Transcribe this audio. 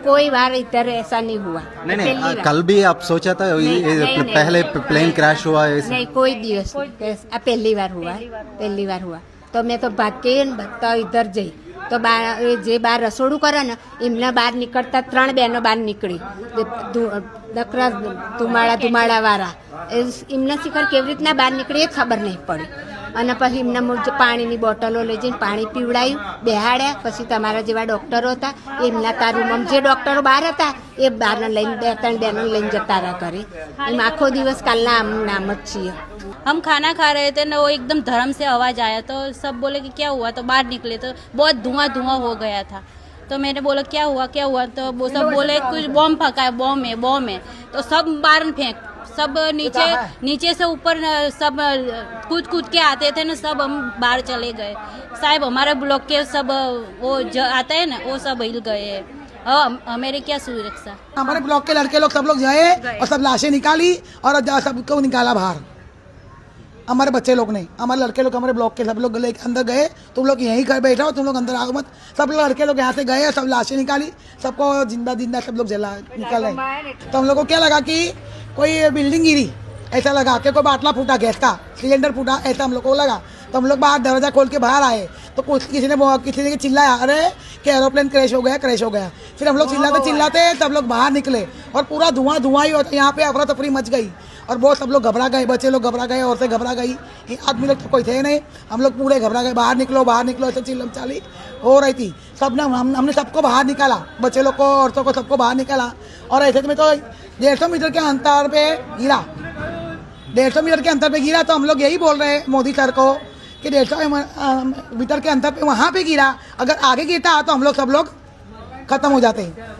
कोई बार इधर ऐसा नहीं हुआ। नहीं पहली नहीं, बार। कल भी आप सोचा था नहीं, पहले प्लेन क्रैश हुआ है नहीं कोई दिवस पहली बार हुआ तो मैं तो भाग के બધા इधर જઈ તો જે બહાર રસોડું કરે ને એમના બહાર નીકળતા 3 બહેનો બહાર નીકળી નકરા ધુમાડા વાળા એમના શિખર કેવી રીતના બહાર નીકળી એ ખબર નહીં પડી અને પછી એમના પાણીની બોટલો લઈ જઈને પાણી પીવડાયું બેહાડ્યા પછી તમારા જેવા ડૉક્ટરો હતા એમના તારૂમાં જે ડૉક્ટરો બહાર હતા એ બહારના લઈને 2-3 બહેનો લઈને જતા રહ્યા કરે એમ આખો દિવસ કાલના નામ જ છીએ। हम खाना खा रहे थे ना, वो एकदम धर्म से आवाज़ आया तो सब बोले कि क्या हुआ, तो बाहर निकले तो बहुत धुआं हो गया था। तो मैंने बोला क्या हुआ तो वो सब बोले कुछ बॉम्ब फंका है, बॉम्ब है। तो सब बाहर फेंक, सब नीचे से ऊपर सब कूद के आते थे ना, सब हम बाहर चले गए। साहब हमारे ब्लॉक के सब वो आता है ना, वो सब हिल गए हैं। हमारे क्या सुरक्षा, हमारे ब्लॉक के लड़के लोग सब लोग गए और सब लाशें निकाली और सबको निकाला बाहर। हमारे बच्चे लोग नहीं, हमारे लड़के लोग, हमारे ब्लॉक के सब लोग अंदर गए। तुम लोग यहीं घर बैठा हो, तुम लोग अंदर आओ मत। सब लड़के लोग यहाँ से गए, सब लाशें निकाली, सबको जिंदा सब लोग जला निकल रहे। तो हम लोग को क्या लगा कि कोई बिल्डिंग गिरी, ऐसा लगा कि कोई बाटला फूटा, गैस का सिलेंडर फूटा, ऐसा हम लोग को लगा। तो हम लोग बाहर दरवाजा खोल के बाहर आए तो किसी ने चिल्लाया अरे कि एरोप्लेन क्रैश हो गया। फिर हम लोग चिल्लाते सब लोग बाहर निकले और पूरा धुआं ही होता। यहाँ पे अफरा तफरी मच गई और बहुत सब लोग घबरा गए, बच्चे लोग घबरा गए, औरतें घबरा गई, आदमी लोग तो कोई थे नहीं। हम लोग पूरे घबरा गए, बाहर निकलो ऐसे चिल्लम चाली हो रही थी। सबने हमने सबको बाहर निकाला, बच्चे लोग को, औरतों को, सबको बाहर निकाला। और ऐसे में तो 150 मीटर के अंतर पे गिरा, 150 मीटर के अंतर पे गिरा। तो हम लोग यही बोल रहे हैं मोदी सर को कि 150 मीटर के अंतर पे वहाँ पे गिरा, अगर आगे गिरता तो हम लोग सब लोग खत्म हो जाते हैं।